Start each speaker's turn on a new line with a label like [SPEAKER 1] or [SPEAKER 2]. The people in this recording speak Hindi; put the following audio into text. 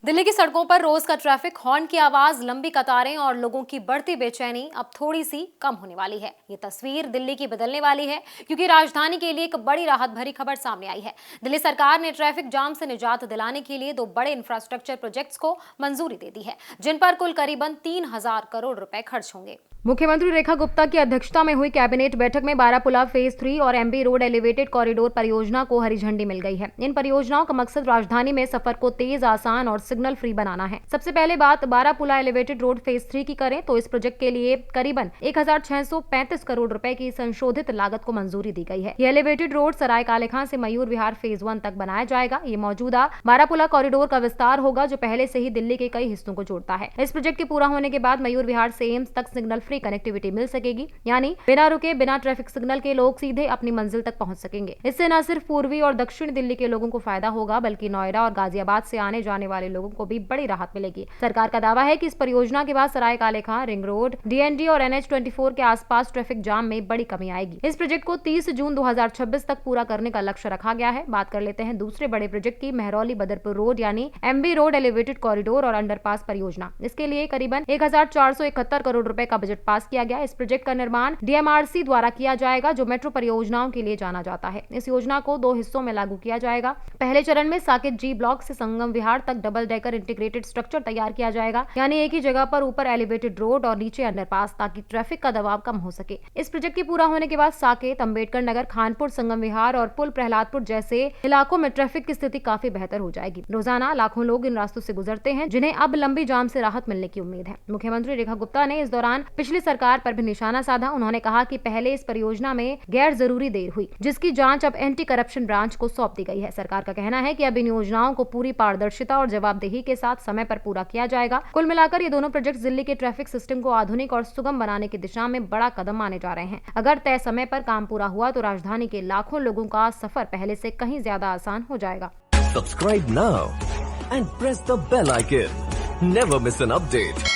[SPEAKER 1] दिल्ली की सड़कों पर रोज का ट्रैफिक, हॉर्न की आवाज, लंबी कतारें और लोगों की बढ़ती बेचैनी अब थोड़ी सी कम होने वाली है। ये तस्वीर दिल्ली की बदलने वाली है क्योंकि राजधानी के लिए एक बड़ी राहत भरी खबर सामने आई है। दिल्ली सरकार ने ट्रैफिक जाम से निजात दिलाने के लिए 2 बड़े इंफ्रास्ट्रक्चर प्रोजेक्ट्स को मंजूरी दे दी है, जिन पर कुल करीबन 3000 करोड़ रुपए खर्च होंगे। मुख्यमंत्री रेखा गुप्ता की अध्यक्षता में हुई कैबिनेट बैठक में बारापुला फेज 3 और एमबी रोड एलिवेटेड कॉरिडोर परियोजना को हरी झंडी मिल गई है। इन परियोजनाओं का मकसद राजधानी में सफर को तेज, आसान और सिग्नल फ्री बनाना है। सबसे पहले बात बारापुला एलिवेटेड रोड फेज 3 की करें तो इस प्रोजेक्ट के लिए करीबन 1635 करोड़ रुपए की संशोधित लागत को मंजूरी दी गई है। ये एलिवेटेड रोड सराय काले खां से मयूर विहार फेज 1 तक बनाया जाएगा। ये मौजूदा बारापुला कॉरिडोर का विस्तार होगा, जो पहले से ही दिल्ली के कई हिस्सों को जोड़ता है। इस प्रोजेक्ट के पूरा होने के बाद मयूर विहार से एम्स तक सिग्नल फ्री कनेक्टिविटी मिल सकेगी, यानी बिना रुके, बिना ट्रैफिक सिग्नल के लोग सीधे अपनी मंजिल तक पहुंच सकेंगे। इससे न सिर्फ पूर्वी और दक्षिण दिल्ली के लोगों को फायदा होगा, बल्कि नोएडा और गाजियाबाद से आने जाने वाले लोगों को भी बड़ी राहत मिलेगी। सरकार का दावा है कि इस परियोजना के बाद सराय काले खां, रिंग रोड, डीएनडी और NH-24 के आसपास ट्रैफिक जाम में बड़ी कमी आएगी। इस प्रोजेक्ट को 30 जून 2026 तक पूरा करने का लक्ष्य रखा गया है। बात कर लेते हैं दूसरे बड़े प्रोजेक्ट की, महरौली बदरपुर रोड यानी एमबी रोड एलिवेटेड कॉरिडोर और अंडरपास परियोजना। इसके लिए करीबन 1471 करोड़ रुपए का बजट पास किया गया। इस प्रोजेक्ट का निर्माण DMRC द्वारा किया जाएगा, जो मेट्रो परियोजनाओं के लिए जाना जाता है। इस योजना को 2 हिस्सों में लागू किया जाएगा। पहले चरण में साकेत G ब्लॉक से संगम विहार तक डबल डेकर इंटीग्रेटेड स्ट्रक्चर तैयार किया जाएगा, यानी एक ही जगह पर ऊपर एलिवेटेड रोड और नीचे अंडरपास, ताकि ट्रैफिक का दबाव कम हो सके। इस प्रोजेक्ट के पूरा होने के बाद साकेत, अंबेडकर नगर, खानपुर, संगम विहार और पुल प्रहलादपुर जैसे इलाकों में ट्रैफिक की स्थिति काफी बेहतर हो जाएगी। रोजाना लाखों लोग इन रास्तों से गुजरते हैं, जिन्हें अब लंबी जाम से राहत मिलने की उम्मीद है। मुख्यमंत्री रेखा गुप्ता ने इस दौरान पिछली सरकार पर भी निशाना साधा। उन्होंने कहा कि पहले इस परियोजना में गैर जरूरी देर हुई, जिसकी जांच अब एंटी करप्शन ब्रांच को सौंप दी गई है। सरकार का कहना है कि अब इन योजनाओं को पूरी पारदर्शिता और जवाबदेही के साथ समय पर पूरा किया जाएगा। कुल मिलाकर ये दोनों प्रोजेक्ट दिल्ली के ट्रैफिक सिस्टम को आधुनिक और सुगम बनाने की दिशा में बड़ा कदम माने जा रहे हैं। अगर तय समय पर काम पूरा हुआ तो राजधानी के लाखों लोगों का सफर पहले से कहीं ज्यादा आसान हो जाएगा।
[SPEAKER 2] Subscribe now and press the bell icon. Never miss an update.